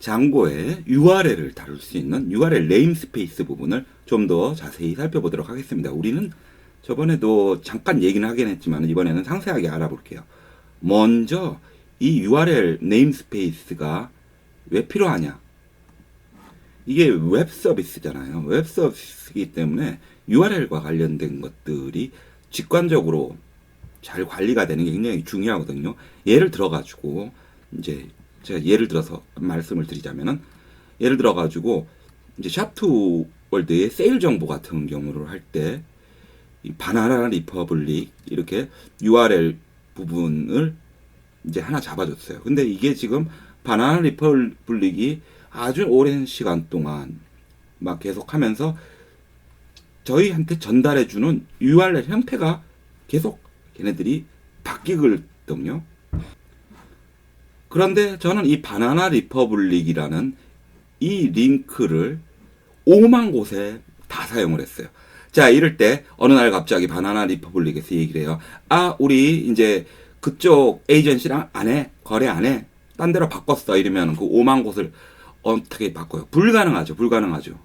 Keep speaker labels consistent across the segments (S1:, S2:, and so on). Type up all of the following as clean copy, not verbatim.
S1: 장고의 URL을 다룰 수 있는 URL 네임스페이스 부분을 좀 더 자세히 살펴보도록 하겠습니다. 우리는 저번에도 잠깐 얘기는 하긴 했지만 이번에는 상세하게 알아볼게요. 먼저 이 URL 네임스페이스가 왜 필요하냐? 이게 웹 서비스잖아요. 웹 서비스이기 때문에 URL과 관련된 것들이 직관적으로 잘 관리가 되는 게 굉장히 중요하거든요. 예를 들어가지고 이제 제가 예를 들어서 말씀을 드리자면은 예를 들어가지고 이제 샵2 월드의 세일 정보 같은 경우를 할 때 이 바나나 리퍼블릭 이렇게 URL 부분을 이제 하나 잡아줬어요. 근데 이게 지금 바나나 리퍼블릭이 아주 오랜 시간 동안 막 계속하면서 저희한테 전달해주는 URL 형태가 계속 걔네들이 바뀌거든요. 그런데 저는 이 바나나 리퍼블릭이라는 이 링크를 5만 곳에 다 사용을 했어요. 자, 이럴 때 어느 날 갑자기 바나나 리퍼블릭에서 얘기를 해요. 아, 우리 이제 그쪽 에이전시랑 안 해. 거래 안 해. 딴 데로 바꿨어. 이러면 그 5만 곳을 어떻게 바꿔요? 불가능하죠. 불가능하죠.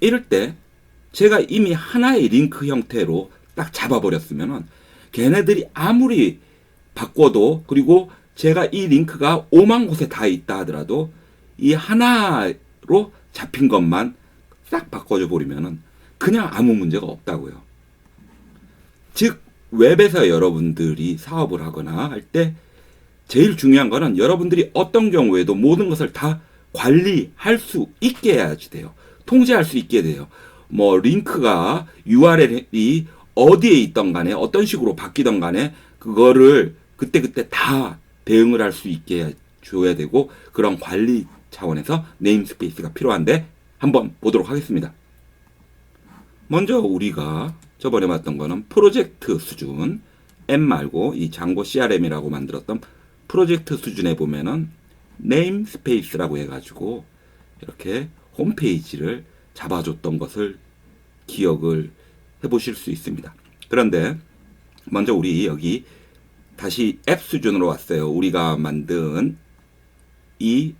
S1: 이럴 때 제가 이미 하나의 링크 형태로 딱 잡아버렸으면은 걔네들이 아무리 바꿔도 그리고 제가 이 링크가 5만 곳에 다 있다 하더라도 이 하나로 잡힌 것만 싹 바꿔줘 버리면은 그냥 아무 문제가 없다고요. 즉 웹에서 여러분들이 사업을 하거나 할 때 제일 중요한 거는 여러분들이 어떤 경우에도 모든 것을 다 관리할 수 있게 해야지 돼요. 통제할 수 있게 돼요. 뭐 링크가 URL이 어디에 있던 간에 어떤 식으로 바뀌던 간에 그거를 그때그때 다 대응을 할 수 있게 줘야 되고 그런 관리 차원에서 네임스페이스가 필요한데 한번 보도록 하겠습니다. 먼저 우리가 저번에 봤던 거는 프로젝트 수준 M 말고 이 장고 CRM이라고 만들었던 프로젝트 수준에 보면은 네임스페이스라고 해가지고 이렇게 홈페이지를 잡아줬던 것을 기억을 해보실 수 있습니다. 그런데 먼저 우리 여기 다시 앱 수준으로 왔어요. 우리가 만든 이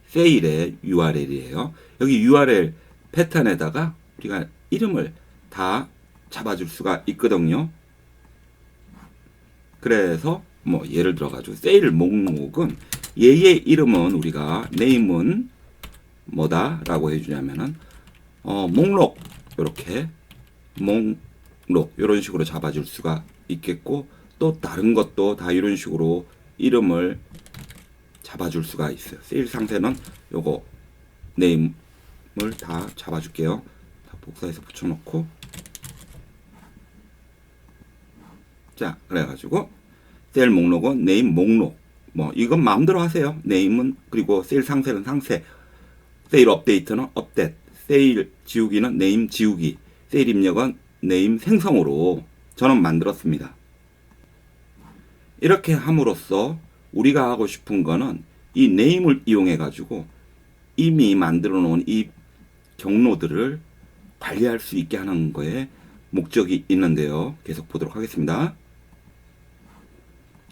S1: 세일의 URL이에요. 여기 URL 패턴에다가 우리가 이름을 다 잡아줄 수가 있거든요. 그래서 뭐 예를 들어가지고 세일 목록은 얘의 이름은 우리가 네임은 뭐다라고 해주냐면은 목록 이렇게 목록 이런 식으로 잡아줄 수가 있겠고 또 다른 것도 다 이런 식으로 이름을 잡아줄 수가 있어요. 세일 상세는 요거 네임을 다 잡아줄게요. 다 복사해서 붙여놓고 자 그래가지고 세일 목록은 네임 목록 뭐 이건 마음대로 하세요. 네임은 그리고 세일 상세는 상세, 세일 업데이트는 업데이트, 세일 지우기는 네임 지우기, 세일 입력은 네임 생성으로 저는 만들었습니다. 이렇게 함으로써 우리가 하고 싶은 거는 이 네임을 이용해 가지고 이미 만들어 놓은 이 경로들을 관리할 수 있게 하는 거에 목적이 있는데요. 계속 보도록 하겠습니다.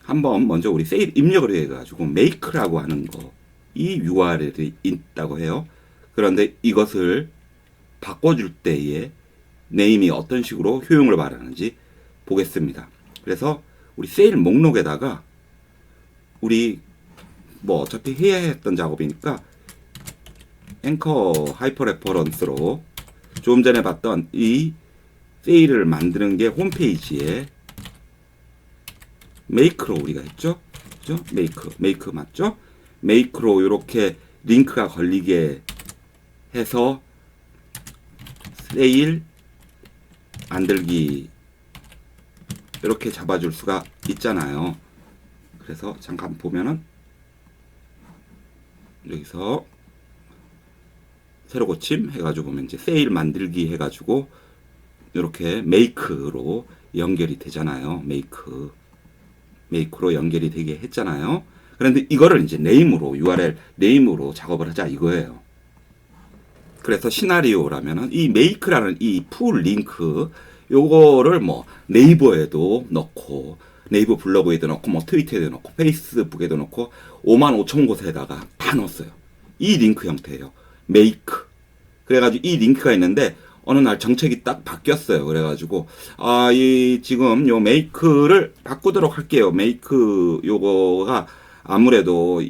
S1: 한번 먼저 우리 세일 입력을 해 가지고 make라고 하는 거 이 URL이 있다고 해요. 그런데 이것을 바꿔줄 때에 네임이 어떤 식으로 효용을 발휘하는지 보겠습니다. 그래서 우리 세일 목록에다가 우리 뭐 어차피 해야 했던 작업이니까 앵커 하이퍼 레퍼런스로 좀 전에 봤던 이 세일을 만드는 게 홈페이지에 메이크로 우리가 했죠? 그죠? 메이크 맞죠? 메이크로 이렇게 링크가 걸리게 해서 세일 만들기 이렇게 잡아줄 수가 있잖아요. 그래서 잠깐 보면은 여기서 새로 고침 해가지고 보면 이제 세일 만들기 해가지고 이렇게 메이크로 연결이 되잖아요. 메이크로 연결이 되게 했잖아요. 그런데 이거를 이제 네임으로 URL 네임으로 작업을 하자 이거예요. 그래서 시나리오라면은 이 메이크라는 이 풀 링크 요거를 뭐 네이버에도 넣고 네이버 블로그에도 넣고 뭐 트위터에도 넣고 페이스북에도 넣고 5만 5천 곳에다가 다 다 넣었어요. 이 링크 형태예요. 메이크. 그래가지고 이 링크가 있는데 어느 날 정책이 딱 바뀌었어요. 그래가지고 이 지금 요 메이크를 바꾸도록 할게요. 메이크 요거가 아무래도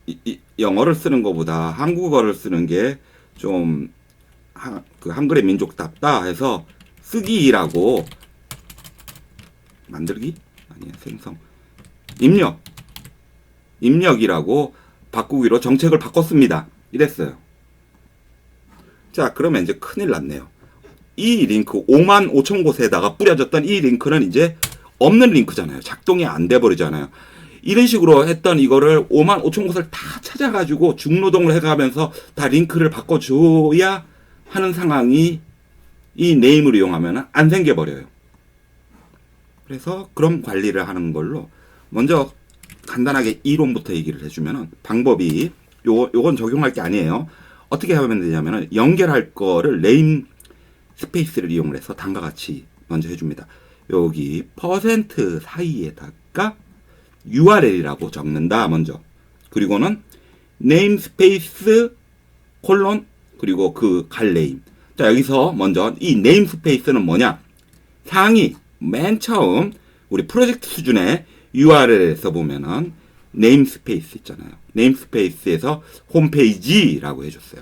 S1: 이 영어를 쓰는 것보다 한국어를 쓰는 게 좀 그 한글의 민족답다 해서 쓰기라고 만들기 아니야 생성 입력이라고 바꾸기로 정책을 바꿨습니다. 이랬어요. 자, 그러면 이제 큰일 났네요. 이 링크 5만 5천 곳에다가 뿌려졌던 이 링크는 이제 없는 링크잖아요. 작동이 안 돼 버리잖아요. 이런 식으로 했던 이거를 5만 5천 곳을 다 찾아가지고 중노동을 해가면서 다 링크를 바꿔줘야 하는 상황이 이 네임을 이용하면 안 생겨버려요. 그래서 그런 관리를 하는 걸로 먼저 간단하게 이론부터 얘기를 해주면 방법이 요건 적용할 게 아니에요. 어떻게 하면 되냐면 연결할 거를 네임 스페이스를 이용을 해서 다음과 같이 먼저 해줍니다. 여기 퍼센트 사이에다가 URL이라고 적는다 먼저. 그리고는 네임스페이스 콜론 그리고 그 갈네임. 자, 여기서 먼저 이 네임스페이스는 뭐냐? 상위 맨 처음 우리 프로젝트 수준의 URL에서 보면은 네임스페이스 있잖아요. 네임스페이스에서 홈페이지라고 해줬어요.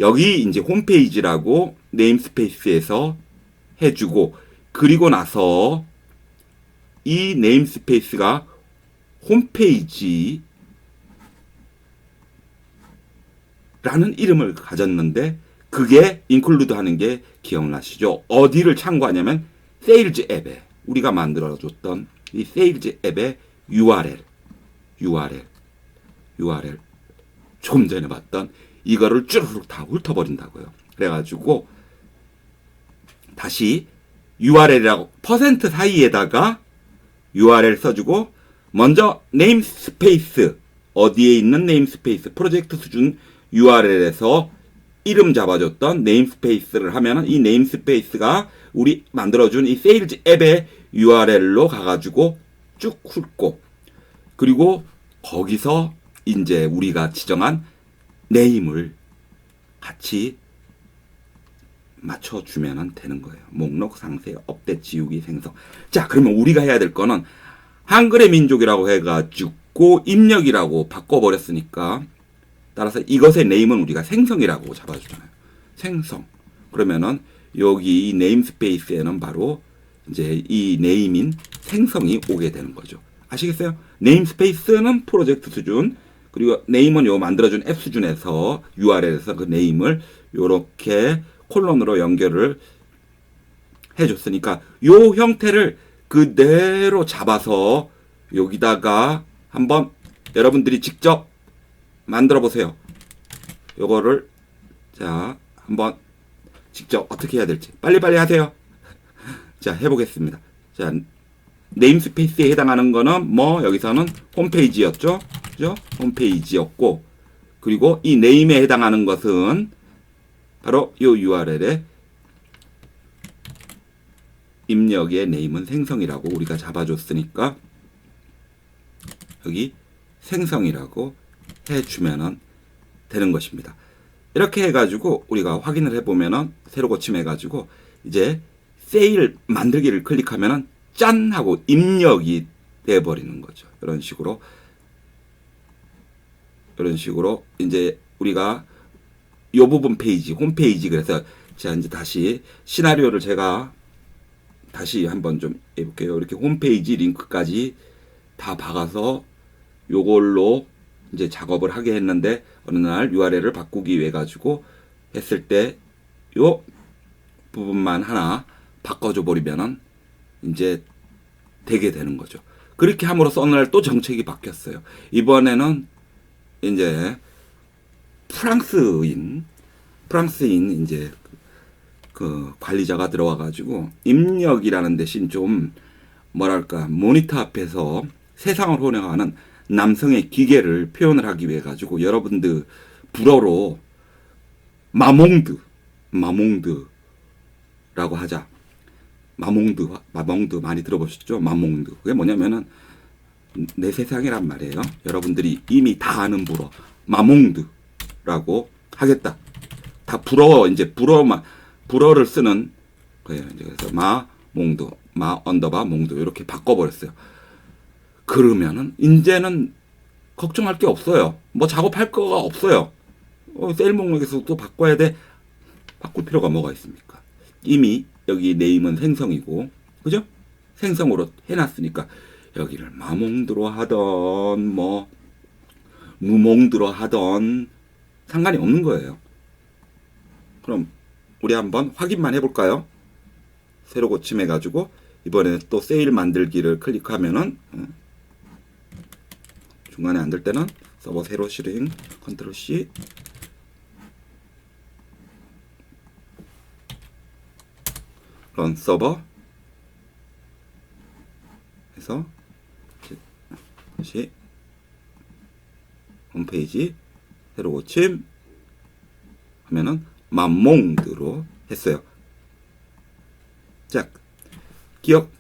S1: 여기 이제 홈페이지라고 네임스페이스에서 해주고 그리고 나서 이 네임스페이스가 홈페이지라는 이름을 가졌는데 그게 인클루드 하는 게 기억나시죠? 어디를 참고하냐면 세일즈 앱에 우리가 만들어줬던 이 세일즈 앱의 URL 좀 전에 봤던 이거를 쭈르륵 다 훑어버린다고요. 그래가지고 다시 URL이라고 퍼센트 사이에다가 URL 써주고 먼저 네임스페이스 어디에 있는 네임스페이스 프로젝트 수준 URL에서 이름 잡아줬던 네임스페이스를 하면은 이 네임스페이스가 우리 만들어준 이 세일즈 앱의 URL로 가가지고 쭉 훑고 그리고 거기서 이제 우리가 지정한 네임을 같이 맞춰주면 되는 거예요. 목록 상세, 업데이트, 지우기, 생성. 자, 그러면 우리가 해야 될 거는 한글의 민족이라고 해가지고 입력이라고 바꿔버렸으니까 따라서 이것의 네임은 우리가 생성이라고 잡아주잖아요. 생성. 그러면은 여기 이 네임스페이스에는 바로 이제 이 네임인 생성이 오게 되는 거죠. 아시겠어요? 네임스페이스는 프로젝트 수준 그리고 네임은 요 만들어준 앱 수준에서 URL에서 그 네임을 요렇게 콜론으로 연결을 해줬으니까 요 형태를 그대로 잡아서 여기다가 한번 여러분들이 직접 만들어 보세요. 요거를 자 한번 직접 어떻게 해야 될지 빨리빨리 하세요. 자 해보겠습니다. 자 네임스페이스에 해당하는 거는 뭐 여기서는 홈페이지였죠. 그죠? 홈페이지였고 그리고 이 네임에 해당하는 것은 바로 이 URL에 입력의 네임은 생성이라고 우리가 잡아줬으니까 여기 생성이라고 해주면은 되는 것입니다. 이렇게 해가지고 우리가 확인을 해보면은 새로 고침해가지고 이제 세일 만들기를 클릭하면은 짠 하고 입력이 돼버리는 거죠. 이런 식으로 이제 우리가 요 부분 페이지 홈페이지 그래서 자 이제 다시 시나리오를 제가 다시 한번 좀 해볼게요. 이렇게 홈페이지 링크까지 다 박아서 요걸로 이제 작업을 하게 했는데 어느 날 URL을 바꾸기 위해 가지고 했을 때 요 부분만 하나 바꿔줘 버리면은 이제 되게 되는 거죠. 그렇게 함으로써 어느 날 또 정책이 바뀌었어요. 이번에는 이제 프랑스인 이제 그 관리자가 들어와 가지고 입력이라는 대신 좀 뭐랄까 모니터 앞에서 세상을 혼용하는 남성의 기계를 표현을 하기 위해 가지고 여러분들 불어로 마몽드라고 하자. 마몽드 많이 들어보셨죠? 마몽드. 그게 뭐냐면은 내 세상이란 말이에요. 여러분들이 이미 다 아는 불어 마몽드라고 하겠다. 다 불어, 이제 불어를 쓰는 거예요. 그래서 마몽드, 마 언더바 몽드 이렇게 바꿔버렸어요. 그러면은 이제는 걱정할 게 없어요. 뭐 작업할 거가 없어요. 세일 목록에서 또 바꿔야 돼. 바꿀 필요가 뭐가 있습니까? 이미 여기 네임은 생성이고, 그죠? 생성으로 해놨으니까 여기를 마몽드로 하던 뭐 무몽드로 하던 상관이 없는 거예요. 그럼 우리 한번 확인만 해볼까요? 새로 고침해가지고 이번에 또 세일 만들기를 클릭하면은 중간에 안 될 때는 서버 새로 실행 컨트롤 C 런 서버 해서 다시 홈페이지 새로 고침 하면은 마몽드로 했어요. 자, 기억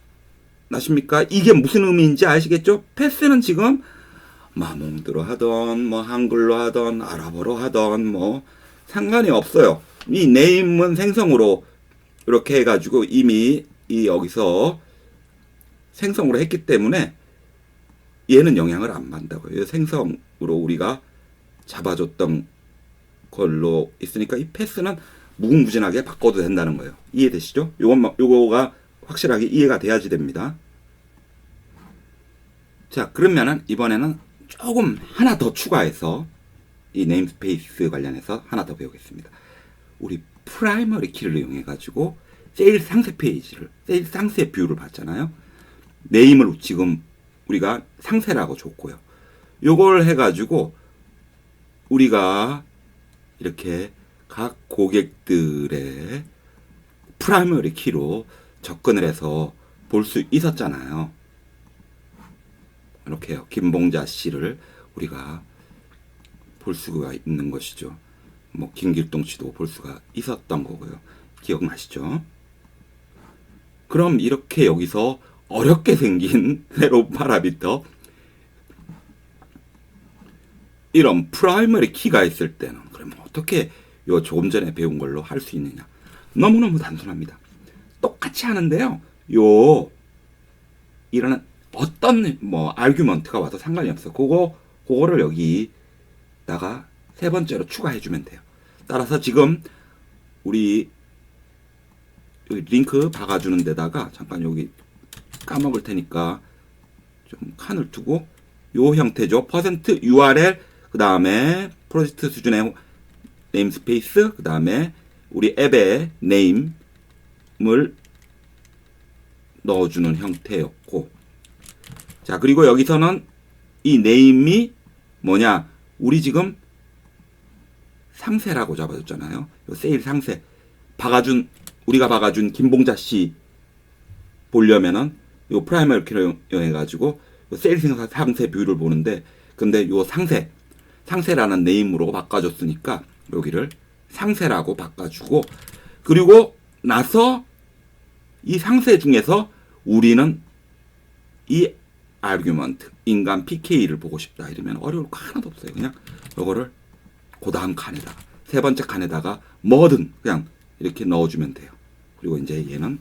S1: 나십니까? 이게 무슨 의미인지 아시겠죠? 패스는 지금 마몽드로 하던 뭐 한글로 하던 아랍어로 하던 뭐 상관이 없어요. 이 네임은 생성으로 이렇게 해가지고 이미 이 여기서 생성으로 했기 때문에 얘는 영향을 안 받는다고요. 생성으로 우리가 잡아줬던 걸로 있으니까 이 패스는 무궁무진하게 바꿔도 된다는 거예요. 이해되시죠? 요거가 확실하게 이해가 돼야지 됩니다. 자, 그러면은 이번에는 조금 하나 더 추가해서 이 네임스페이스 관련해서 하나 더 배우겠습니다. 우리 프라이머리 키를 이용해 가지고 세일 상세 페이지를, 세일 상세 뷰를 봤잖아요. 네임을 지금 우리가 상세라고 줬고요. 요걸 해 가지고 우리가 이렇게 각 고객들의 프라이머리 키로 접근을 해서 볼 수 있었잖아요. 이렇게요. 김봉자 씨를 우리가 볼 수가 있는 것이죠. 뭐 김길동 씨도 볼 수가 있었던 거고요. 기억나시죠? 그럼 이렇게 여기서 어렵게 생긴 새로운 파라미터 이런 프라이머리 키가 있을 때는 그러면 어떻게 요 조금 전에 배운 걸로 할 수 있느냐? 너무너무 단순합니다. 똑같이 하는데요. 요 이런 어떤 뭐 아규먼트가 와도 상관이 없어. 그거를 여기다가 세 번째로 추가해 주면 돼요. 따라서 지금 우리 여기 링크 박아주는 데다가 잠깐 여기 까먹을 테니까 좀 칸을 두고 요 형태죠. 퍼센트 URL 그 다음에 프로젝트 수준의 네임스페이스 그 다음에 우리 앱의 네임을 넣어주는 형태였고, 자 그리고 여기서는 이 네임이 뭐냐, 우리 지금 상세라고 잡아줬잖아요. 요 세일 상세 우리가 박아준 김봉자 씨 보려면은 요 프라이머리 키로 해가지고 요 세일 상세 뷰를 보는데, 근데 요 상세라는 네임으로 바꿔줬으니까 여기를 상세라고 바꿔주고, 그리고 나서 이 상세 중에서 우리는 이 아규먼트 인간 PK를 보고 싶다 이러면 어려울 거 하나도 없어요. 그냥 요거를 그 다음 칸에다가 세 번째 칸에다가 뭐든 그냥 이렇게 넣어주면 돼요. 그리고 이제 얘는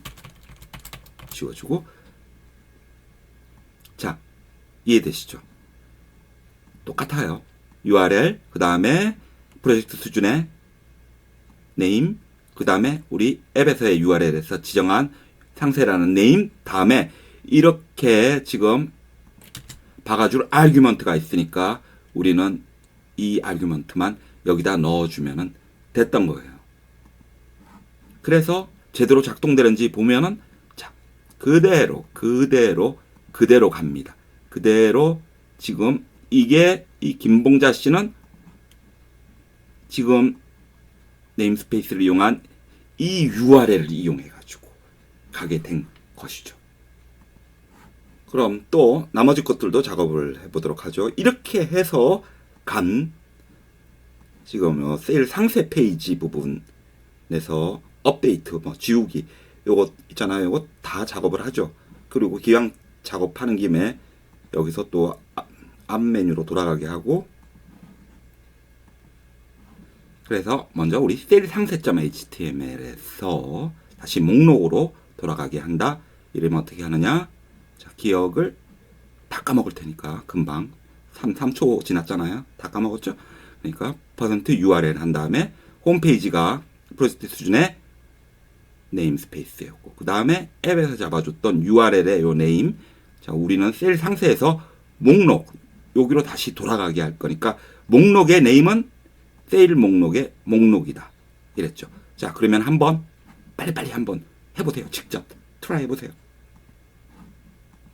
S1: 지워주고, 자 이해되시죠? 똑같아요. URL 그 다음에 프로젝트 수준의 네임 그 다음에 우리 앱에서의 URL에서 지정한 상세라는 네임 다음에 이렇게 지금 박아줄 아규먼트가 있으니까 우리는 이 아규먼트만 여기다 넣어주면 됐던 거예요. 그래서 제대로 작동되는지 보면은 자 그대로 갑니다. 그대로 지금 이게 이 김봉자 씨는 지금 네임스페이스를 이용한 이 URL을 이용해 가지고 가게 된 것이죠. 그럼 또 나머지 것들도 작업을 해보도록 하죠. 이렇게 해서 간 지금 세일 상세 페이지 부분에서 업데이트 뭐 지우기 요거 있잖아요. 요거 다 작업을 하죠. 그리고 기왕 작업하는 김에 여기서 또 앞 메뉴로 돌아가게 하고 그래서 먼저 우리 셀 상세.html에서 다시 목록으로 돌아가게 한다. 이러면 어떻게 하느냐? 자, 기억을 다 까먹을 테니까 금방 3초 지났잖아요. 다 까먹었죠? 그러니까 %URL 한 다음에 홈페이지가 프로젝트 수준의 네임스페이스였고 그 다음에 앱에서 잡아줬던 URL의 요 네임. 자, 우리는 셀 상세에서 목록 여기로 다시 돌아가게 할 거니까 목록의 네임은 세일 목록의 목록이다. 이랬죠. 자, 그러면 한번 빨리빨리 한번 해보세요. 직접 트라이 해보세요.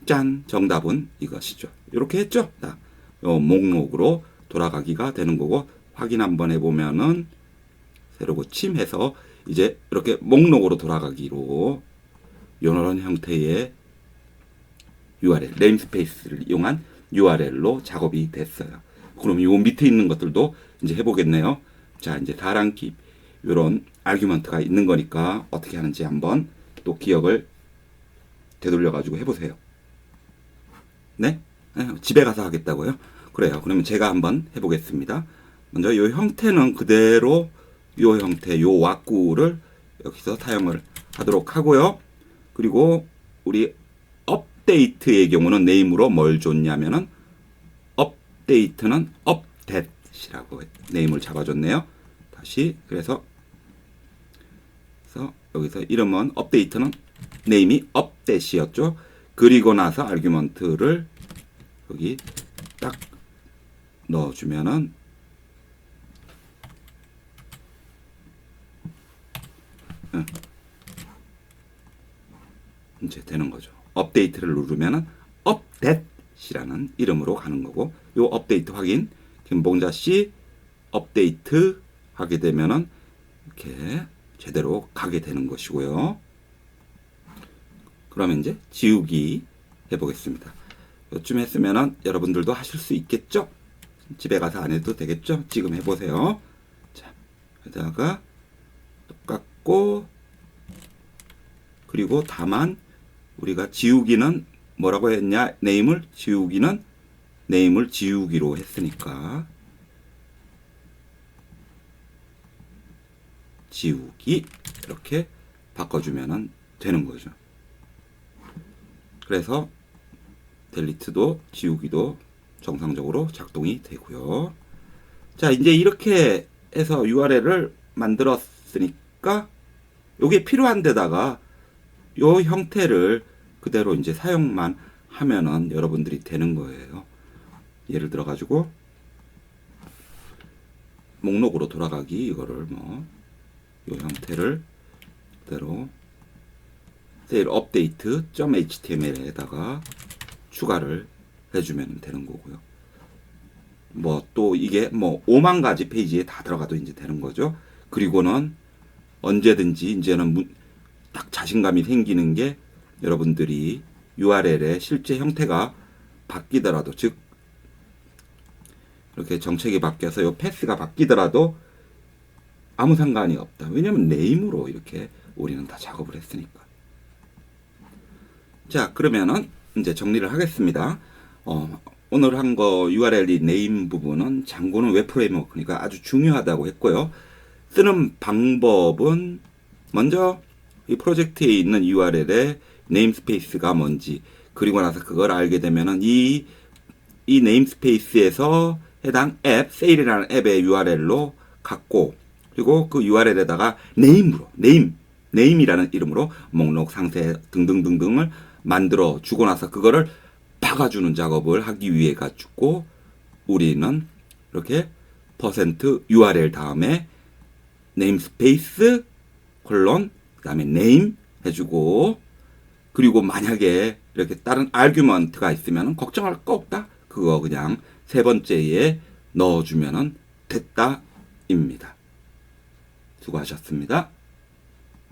S1: 짠! 정답은 이것이죠. 이렇게 했죠. 자, 요 목록으로 돌아가기가 되는 거고 확인 한번 해보면은 새로 고침해서 이제 이렇게 목록으로 돌아가기로 이런 형태의 URL, 네임스페이스를 이용한 URL로 작업이 됐어요. 그럼 요 밑에 있는 것들도 이제 해보겠네요. 자, 이제 다랑킵 이런 아규먼트가 있는 거니까 어떻게 하는지 한번 또 기억을 되돌려 가지고 해보세요. 네? 집에 가서 하겠다고요? 그래요. 그러면 제가 한번 해보겠습니다. 먼저 이 형태는 그대로 이 형태, 이 왁구를 여기서 사용을 하도록 하고요. 그리고 우리 업데이트의 경우는 네임으로 뭘 줬냐면은 업데이트는 업데이트라고 네임을 잡아줬네요. 다시 그래서 여기서 이름은 업데이트는 네임이 업데이트였죠. 그리고 나서 아규먼트를 여기 딱 넣어주면은 이제 되는 거죠. 업데이트를 누르면은 업데이트라는 이름으로 가는 거고 요 업데이트 확인 김봉자 씨 업데이트 하게 되면은 이렇게 제대로 가게 되는 것이고요. 그러면 이제 지우기 해보겠습니다. 요쯤 했으면은 여러분들도 하실 수 있겠죠? 집에 가서 안 해도 되겠죠? 지금 해보세요. 자, 여기다가 똑같고 그리고 다만 우리가 지우기는 뭐라고 했냐? 네임을 지우기는 네임을 지우기로 했으니까 지우기 이렇게 바꿔주면 되는 거죠. 그래서 델리트도 지우기도 정상적으로 작동이 되고요. 자, 이제 이렇게 해서 URL을 만들었으니까 요게 필요한 데다가 요 형태를 그대로 이제 사용만 하면은 여러분들이 되는 거예요. 예를 들어 가지고 목록으로 돌아가기 이거를 뭐 요 형태를 그대로 세일 업데이트 .html에다가 추가를 해주면 되는 거고요. 뭐 또 이게 뭐 5만 가지 페이지에 다 들어가도 이제 되는 거죠. 그리고는 언제든지 이제는 딱 자신감이 생기는 게 여러분들이 URL의 실제 형태가 바뀌더라도 즉 이렇게 정책이 바뀌어서 요 패스가 바뀌더라도 아무 상관이 없다. 왜냐면 네임으로 이렇게 우리는 다 작업을 했으니까. 자, 그러면은 이제 정리를 하겠습니다. 오늘 한 거 URL 네임 부분은 장고는 웹 프레임워크니까 아주 중요하다고 했고요. 쓰는 방법은 먼저 이 프로젝트에 있는 URL의 네임스페이스가 뭔지 그리고 나서 그걸 알게 되면은 이 네임스페이스에서 해당 앱, 세일이라는 앱의 URL로 갖고 그리고 그 URL에다가 네임이라는 이름으로 목록, 상세 등등등등을 만들어 주고 나서 그거를 박아주는 작업을 하기 위해 가지고 우리는 이렇게 %URL 다음에 네임스페이스 콜론 그다음에 네임 해주고 그리고 만약에 이렇게 다른 아규먼트가 있으면 걱정할 거 없다. 그거 그냥 세 번째에 넣어주면 됐다입니다. 수고하셨습니다.